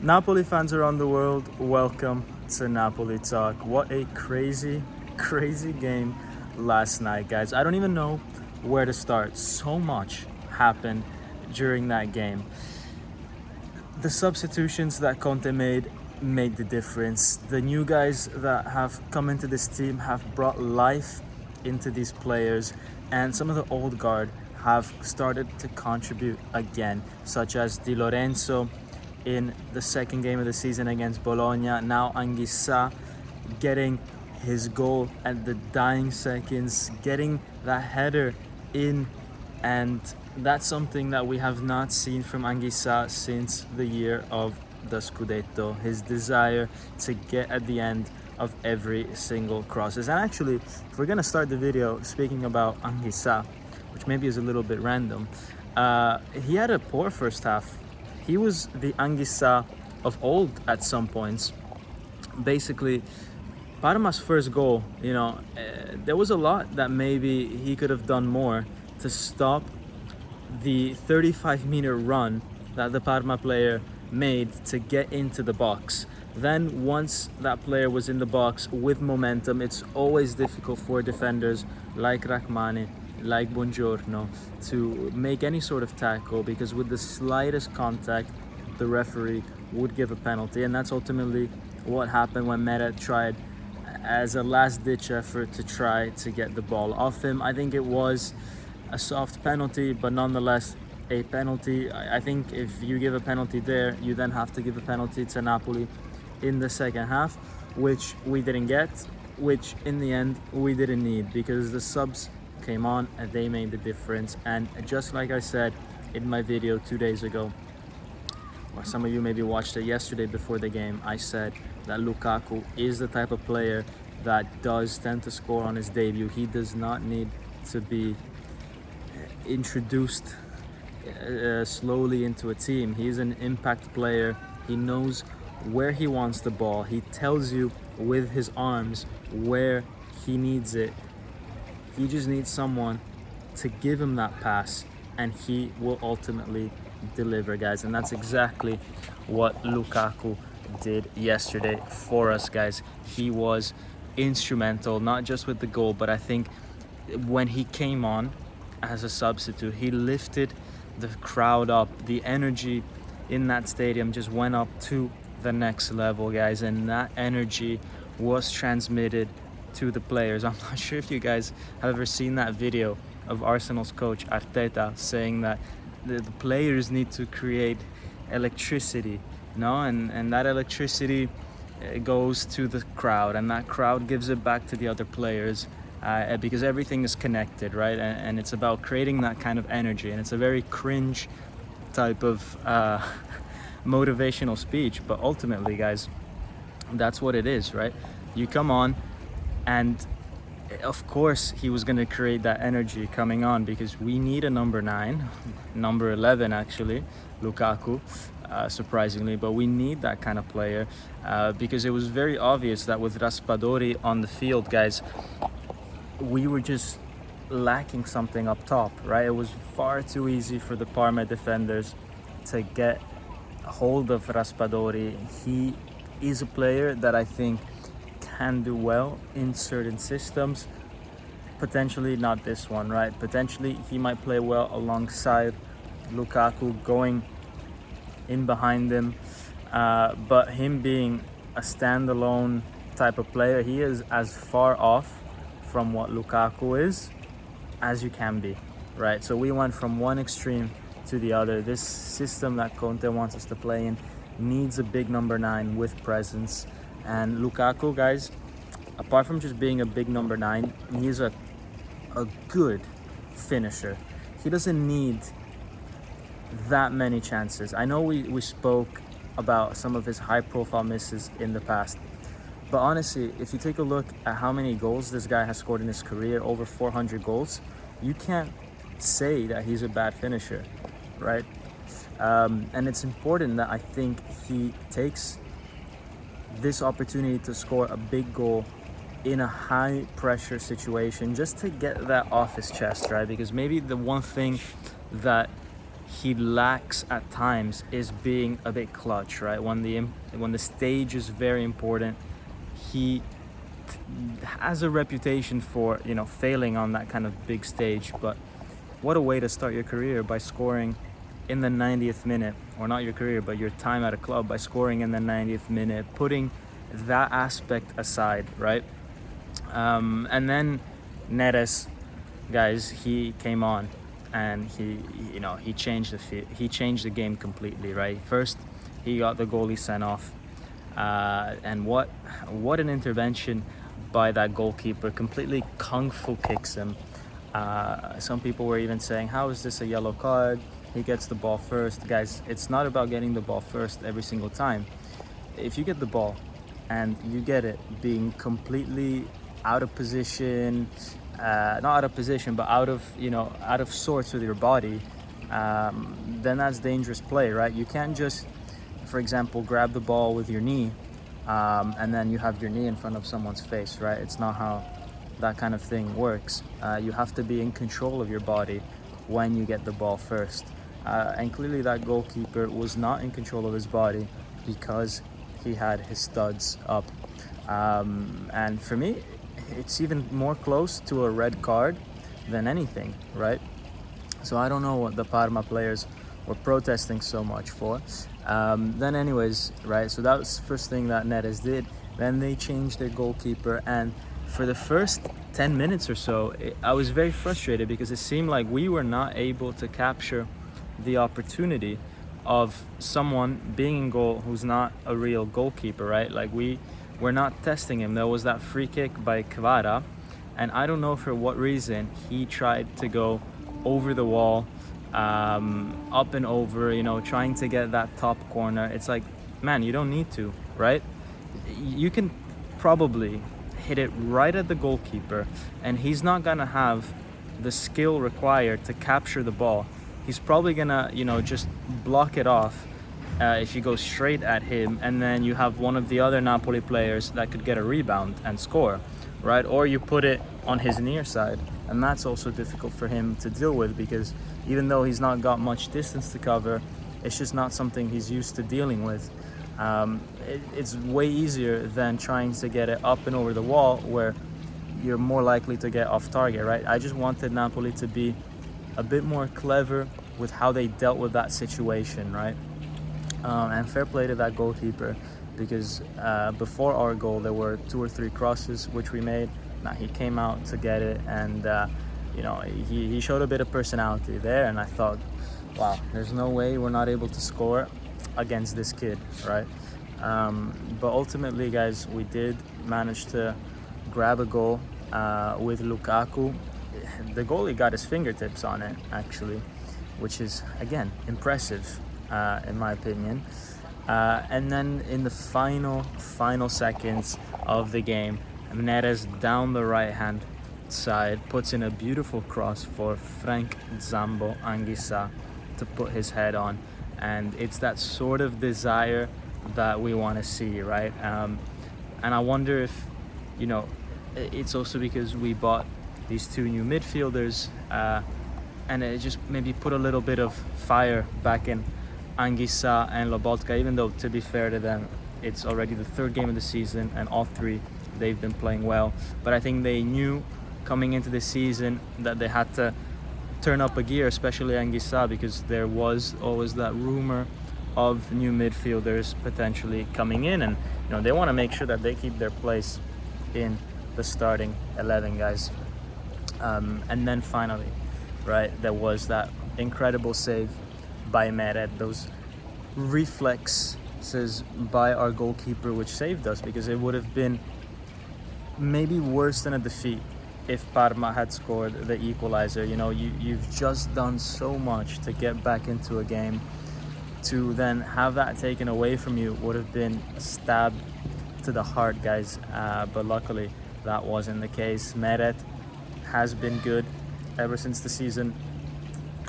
Napoli fans around the world, welcome to Napoli Talk. What a crazy, crazy game last night, guys. I don't even know where to start. So much happened during that game. The substitutions that Conte made the difference. The new guys that have come into this team have brought life into these players, and some of the old guard have started to contribute again, such as Di Lorenzo in the second game of the season against Bologna. Now Anguissa getting his goal at the dying seconds, getting that header in, and that's something that we have not seen from Anguissa since the year of the Scudetto. His desire to get at the end of every single crosses. And actually, if we're gonna start the video speaking about Anguissa, which maybe is a little bit random, he had a poor first half. He was the Anguissa of old at some points. Basically, Parma's first goal, there was a lot that maybe he could have done more to stop the 35-meter run that the Parma player made to get into the box. Then once that player was in the box with momentum, it's always difficult for defenders like Rachmani, like Buongiorno, to make any sort of tackle, because with the slightest contact the referee would give a penalty. And that's ultimately what happened when Meret tried as a last-ditch effort to try to get the ball off him. I think it was a soft penalty, but nonetheless a penalty. I think if you give a penalty there, you then have to give a penalty to Napoli in the second half, which we didn't get, which in the end we didn't need, because the subs came on and they made the difference. And just like I said in my video 2 days ago, or some of you maybe watched it yesterday before the game, I said that Lukaku is the type of player that does tend to score on his debut. He does not need to be introduced slowly into a team. He's an impact player. He knows where he wants the ball. He tells you with his arms where he needs it. He just needs someone to give him that pass, and he will ultimately deliver, guys. And that's exactly what Lukaku did yesterday for us, guys. He was instrumental, not just with the goal, but I think when he came on as a substitute, he lifted the crowd up. The energy in that stadium just went up to the next level, guys, and that energy was transmitted to the players. I'm not sure if you guys have ever seen that video of Arsenal's coach Arteta saying that the players need to create electricity, and that electricity goes to the crowd, and that crowd gives it back to the other players, because everything is connected, right? And it's about creating that kind of energy, and it's a very cringe type of motivational speech, but ultimately, guys, that's what it is, right? You come on, and of course he was going to create that energy coming on, because we need a number 9, number 11 actually, Lukaku, surprisingly, but we need that kind of player, because it was very obvious that with Raspadori on the field, guys, we were just lacking something up top, right? It was far too easy for the Parma defenders to get hold of Raspadori. He is a player that I think can do well in certain systems. Potentially not this one, right? Potentially he might play well alongside Lukaku, going in behind him, but him being a standalone type of player, he is as far off from what Lukaku is as you can be, right? So we went from one extreme to the other. This system that Conte wants us to play in needs a big number 9 with presence. And Lukaku, guys, apart from just being a big number 9, he's a good finisher. He doesn't need that many chances. I know we spoke about some of his high-profile misses in the past, but honestly, if you take a look at how many goals this guy has scored in his career, over 400 goals, you can't say that he's a bad finisher, right? And it's important that I think he takes this opportunity to score a big goal in a high pressure situation just to get that off his chest, right? Because maybe the one thing that he lacks at times is being a bit clutch, right? When the stage is very important, he has a reputation for, you know, failing on that kind of big stage. But what a way to start your career, by scoring in the 90th minute, or not your career, but your time at a club, by scoring in the 90th minute, putting that aspect aside, right? And then Neres, guys, he came on and he changed the game completely, right? First, he got the goalie sent off, and what an intervention by that goalkeeper. Completely kung fu kicks him. Some people were even saying, how is this a yellow card? He gets the ball first. Guys, it's not about getting the ball first every single time. If you get the ball and you get it being completely out of position, not out of position, but out of sorts with your body, then that's dangerous play, right? You can't just, for example, grab the ball with your knee, and then you have your knee in front of someone's face, right? It's not how that kind of thing works. You have to be in control of your body when you get the ball first. And clearly that goalkeeper was not in control of his body because he had his studs up. And for me, it's even more close to a red card than anything, right? So I don't know what the Parma players were protesting so much for. Then anyways, right, so that was the first thing that Neres did. Then they changed their goalkeeper, and for the first 10 minutes or so, I was very frustrated because it seemed like we were not able to capture the opportunity of someone being in goal who's not a real goalkeeper, right? Like we're not testing him. There was that free kick by Kvara, and I don't know for what reason he tried to go over the wall, up and over, trying to get that top corner. It's like, man, you don't need to, right? You can probably hit it right at the goalkeeper, and he's not gonna have the skill required to capture the ball. He's probably gonna, just block it off if you go straight at him, and then you have one of the other Napoli players that could get a rebound and score, right? Or you put it on his near side, and that's also difficult for him to deal with because even though he's not got much distance to cover, it's just not something he's used to dealing with. It's way easier than trying to get it up and over the wall where you're more likely to get off target, right? I just wanted Napoli to be a bit more clever with how they dealt with that situation, right? And fair play to that goalkeeper because before our goal there were 2 or 3 crosses which we made. Now he came out to get it, and he showed a bit of personality there, and I thought, wow, there's no way we're not able to score against this kid, right? But ultimately, guys, we did manage to grab a goal with Lukaku. The goalie got his fingertips on it, actually, which is, again, impressive in my opinion. And then in the final seconds of the game, Neres down the right-hand side puts in a beautiful cross for Frank Zambo Anguissa to put his head on. And it's that sort of desire that we want to see, right? And I wonder if, it's also because we bought these 2 new midfielders, and it just maybe put a little bit of fire back in Anguissa and Lobotka, even though, to be fair to them, it's already the 3rd game of the season, and all 3 they've been playing well. But I think they knew coming into the season that they had to turn up a gear, especially Anguissa, because there was always that rumor of new midfielders potentially coming in, and they want to make sure that they keep their place in the starting 11, guys. And then finally, right, there was that incredible save by Meret, those reflexes by our goalkeeper which saved us, because it would have been maybe worse than a defeat if Parma had scored the equalizer. You've just done so much to get back into a game. To then have that taken away from you would have been a stab to the heart, guys. But luckily, that wasn't the case. Meret has been good ever since the season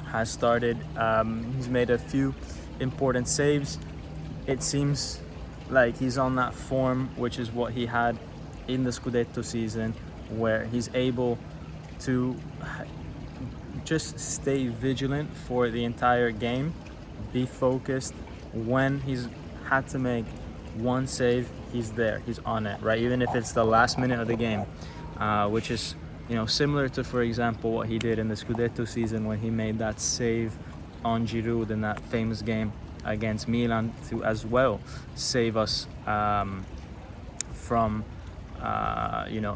has started. He's made a few important saves. It seems like he's on that form, which is what he had in the Scudetto season, where he's able to just stay vigilant for the entire game. Be focused. When he's had to make one save, he's there, he's on it, right? Even if it's the last minute of the game, which is, similar to, for example, what he did in the Scudetto season when he made that save on Giroud in that famous game against Milan to as well save us from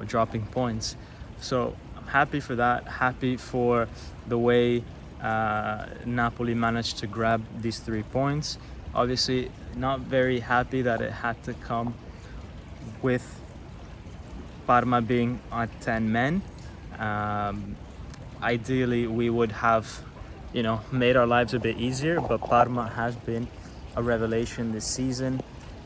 dropping points. So I'm happy for that, happy for the way Napoli managed to grab these 3 points. Obviously not very happy that it had to come with Parma being at 10 men. Ideally we would have made our lives a bit easier, but Parma has been a revelation this season,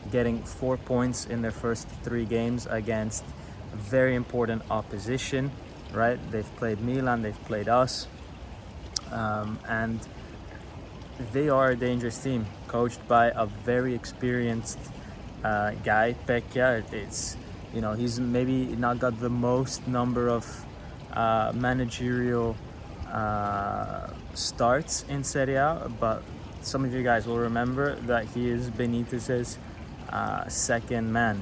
getting 4 points in their first 3 games against very important opposition, right? They've played Milan, they've played us, and they are a dangerous team, coached by a very experienced guy, Pecchia. It's he's maybe not got the most number of managerial starts in Serie A, but some of you guys will remember that he is Benitez's second man.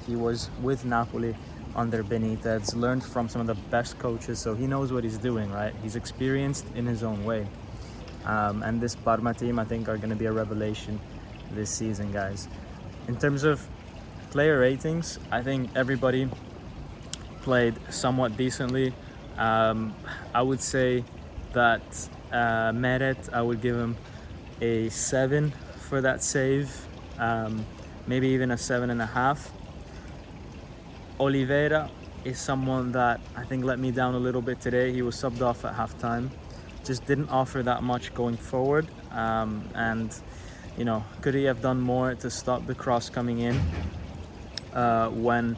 He was with Napoli under Benitez, learned from some of the best coaches, so he knows what he's doing, right? He's experienced in his own way. And this Parma team, I think, are going to be a revelation this season, guys. In terms of player ratings, I think everybody played somewhat decently. I would say that Meret, I would give him a 7 for that save, maybe even a 7.5. Oliveira is someone that I think let me down a little bit today. He was subbed off at halftime, just didn't offer that much going forward, and could he have done more to stop the cross coming in when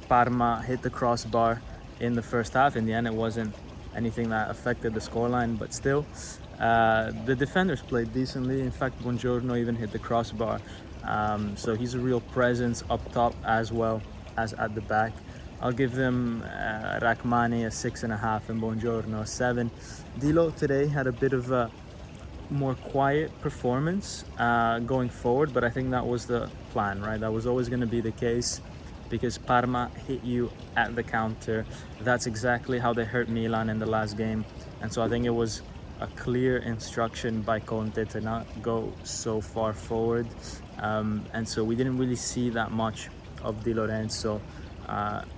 Parma hit the crossbar in the first half? In the end, it wasn't anything that affected the scoreline, but still, the defenders played decently. In fact, Buongiorno even hit the crossbar, so he's a real presence up top as well as at the back. I'll give them Rachmani a 6.5 and Buongiorno a 7. Dilo today had a bit of a more quiet performance going forward, but I think that was the plan, right? That was always going to be the case because Parma hit you at the counter. That's exactly how they hurt Milan in the last game, and so I think it was a clear instruction by Conte to not go so far forward, and so we didn't really see that much of Di Lorenzo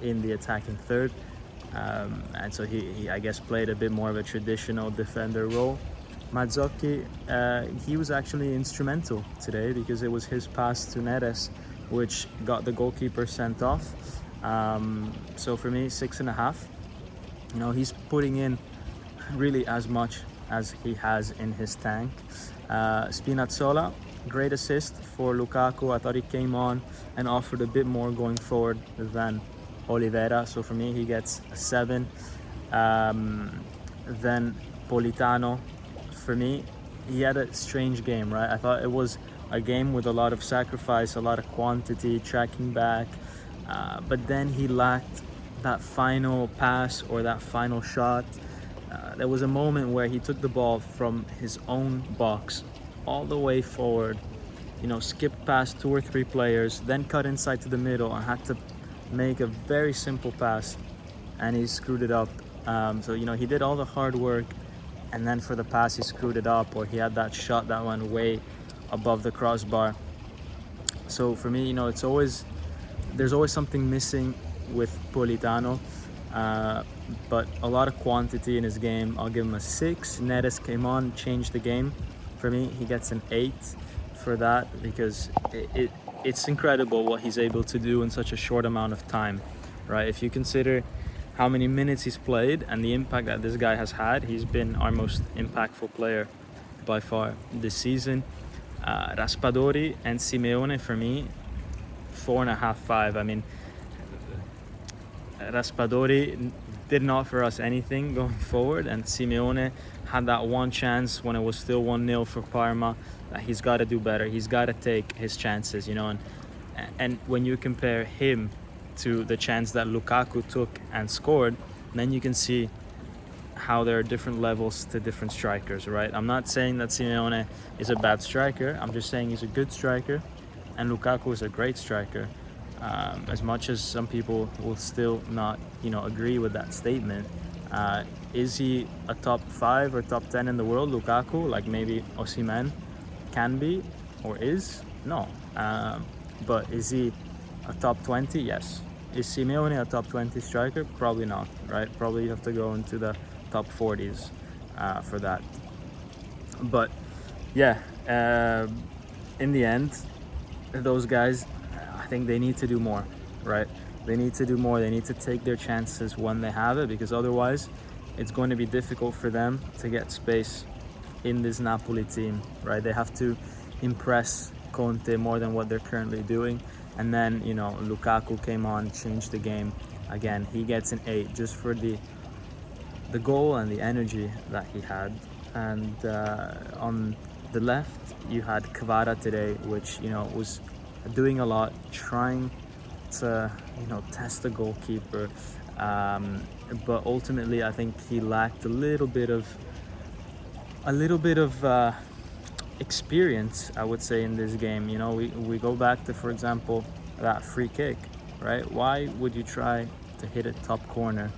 in the attacking third, and so he I guess played a bit more of a traditional defender role. Mazzocchi, he was actually instrumental today because it was his pass to Neres which got the goalkeeper sent off. So for me, 6.5. He's putting in really as much as he has in his tank. Spinazzola, great assist for Lukaku. I thought he came on and offered a bit more going forward than Oliveira. So for me, he gets a 7. Then Politano, for me, he had a strange game, right? I thought it was a game with a lot of sacrifice, a lot of quantity, tracking back. But then he lacked that final pass or that final shot. There was a moment where he took the ball from his own box all the way forward, skipped past 2 or 3 players, then cut inside to the middle and had to make a very simple pass, and he screwed it up. So he did all the hard work, and then for the pass he screwed it up, or he had that shot that went way above the crossbar. So for me, there's always something missing with Politano, but a lot of quantity in his game. I'll give him a 6. Neres came on, changed the game. For me, he gets an 8 for that, because it's incredible what he's able to do in such a short amount of time, right? If you consider how many minutes he's played and the impact that this guy has had, he's been our most impactful player by far this season. Raspadori and Simeone, for me, 4.5, 5. I mean, Raspadori didn't offer us anything going forward, and Simeone had that one chance when it was still 1-0 for Parma that he's got to do better. He's got to take his chances, and when you compare him to the chance that Lukaku took and scored, then you can see how there are different levels to different strikers, right? I'm not saying that Simeone is a bad striker. I'm just saying he's a good striker, and Lukaku is a great striker. As much as some people will still not, agree with that statement, is he a top 5 or top 10 in the world, Lukaku? Like maybe Osimhen can be or is? No. But is he a top 20? Yes. Is Simeone a top 20 striker? Probably not, right? Probably you have to go into the top 40s for that. But yeah, in the end, those guys, I think they need to do more, right? They need to do more. They need to take their chances when they have it, because otherwise it's going to be difficult for them to get space in this Napoli team, right? They have to impress Conte more than what they're currently doing. And then, Lukaku came on, changed the game. Again, he gets an 8 just for the goal and the energy that he had. And on the left, you had Kvara today, which, was doing a lot, trying to, test the goalkeeper. But ultimately, I think he lacked a little bit of experience, I would say, in this game. We go back to, for example, that free kick, right? Why would you try to hit it top corner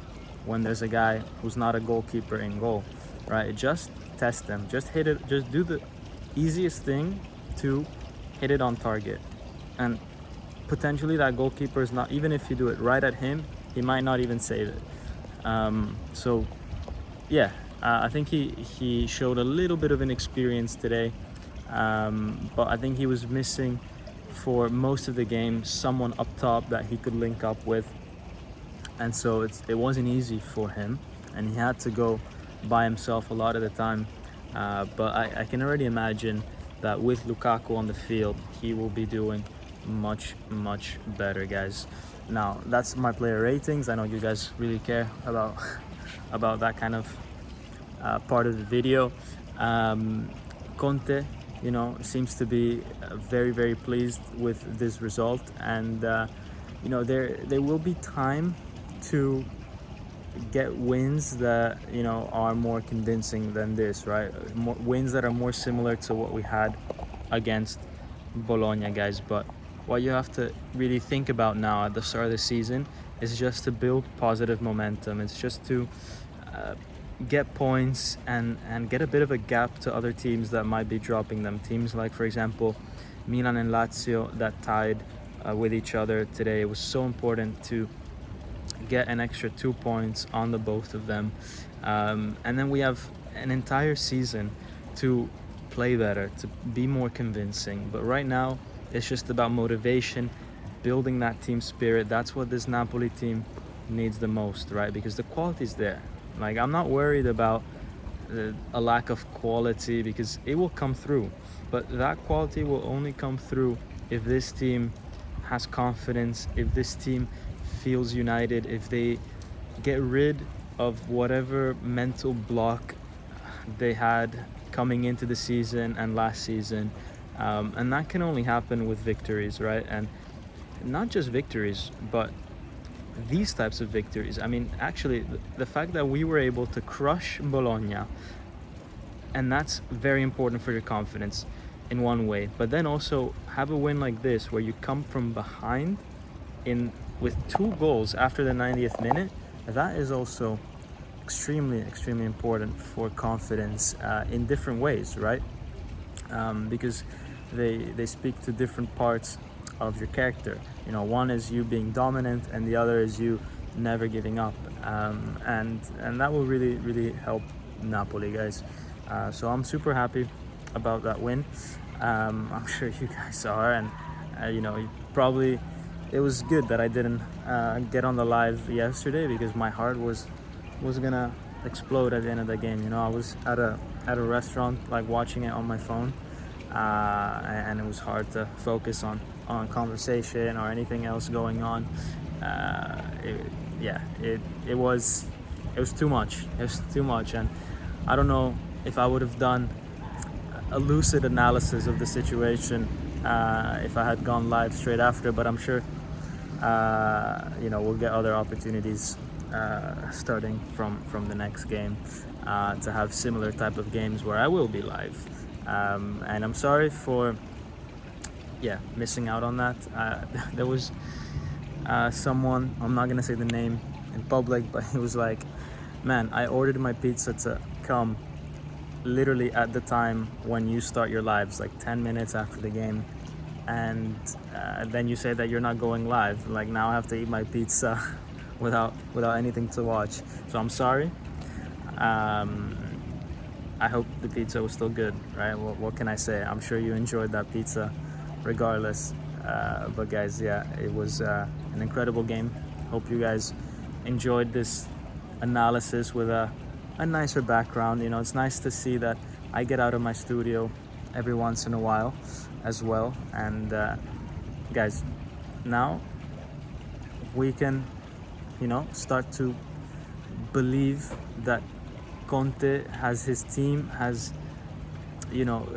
when there's a guy who's not a goalkeeper in goal, right? Just test them, just hit it, just do the easiest thing to hit it on target. And potentially that goalkeeper is not, even if you do it right at him, he might not even save it. So yeah, I think he showed a little bit of inexperience today, but I think he was missing for most of the game someone up top that he could link up with, and so it wasn't easy for him, and he had to go by himself a lot of the time. But I can already imagine that with Lukaku on the field, he will be doing much better, guys. Now that's my player ratings. I know you guys really care about about that kind of part of the video. Conte, seems to be very pleased with this result, and there will be time to get wins that are more convincing than this, right? More wins that are more similar to what we had against Bologna, guys. But what you have to really think about now at the start of the season is just to build positive momentum. It's just to get points and get a bit of a gap to other teams that might be dropping them. Teams like, for example, Milan and Lazio that tied with each other today. It was so important to get an extra 2 points on the both of them. And then we have an entire season to play better, to be more convincing. But right now, it's just about motivation, building that team spirit. That's what this Napoli team needs the most, right? Because the quality is there. Like, I'm not worried about a lack of quality, because it will come through. But that quality will only come through if this team has confidence, if this team feels united, if they get rid of whatever mental block they had coming into the season and last season. And that can only happen with victories, right? And not just victories, but these types of victories. I mean, actually, the fact that we were able to crush Bologna, and that's very important for your confidence in one way, but then also have a win like this where you come from behind with 2 goals after the 90th minute, that is also extremely important for confidence in different ways, right? Because they speak to different parts of your character. One is you being dominant, and the other is you never giving up, and that will really help Napoli, guys. So I'm super happy about that win. I'm sure you guys are, and probably it was good that I didn't get on the live yesterday, because my heart was gonna explode at the end of the game. I was at a restaurant, like, watching it on my phone, and it was hard to focus on conversation or anything else going on. It was too much. It was too much, and I don't know if I would have done a lucid analysis of the situation if I had gone live straight after, but I'm sure we'll get other opportunities starting from the next game, to have similar type of games where I will be live. And I'm sorry for missing out on that. There was someone, I'm not gonna say the name in public, but he was like, man, I ordered my pizza to come literally at the time when you start your lives, like 10 minutes after the game, and then you say that you're not going live. Like, now I have to eat my pizza without anything to watch. So I'm sorry. I hope the pizza was still good, right? What can I say? I'm sure you enjoyed that pizza regardless. But guys, yeah, it was an incredible game. Hope you guys enjoyed this analysis with a nicer background. You know, it's nice to see that I get out of my studio every once in a while as well. And guys, now we can, you know, start to believe that Conte has his team, has, you know,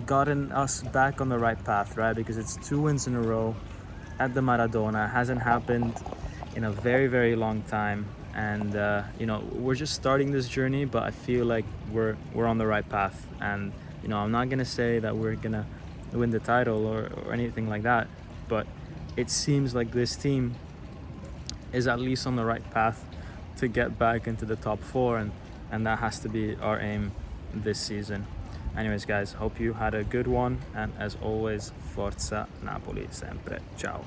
gotten us back on the right path, right? Because it's 2 wins in a row at the Maradona. It hasn't happened in a very, very long time. And you know, we're just starting this journey, but I feel like we're on the right path. And you know, I'm not gonna say that we're gonna win the title or anything like that, but it seems like this team is at least on the right path to get back into the top 4, and that has to be our aim this season. Anyways, guys, hope you had a good one, and as always, Forza Napoli sempre. Ciao.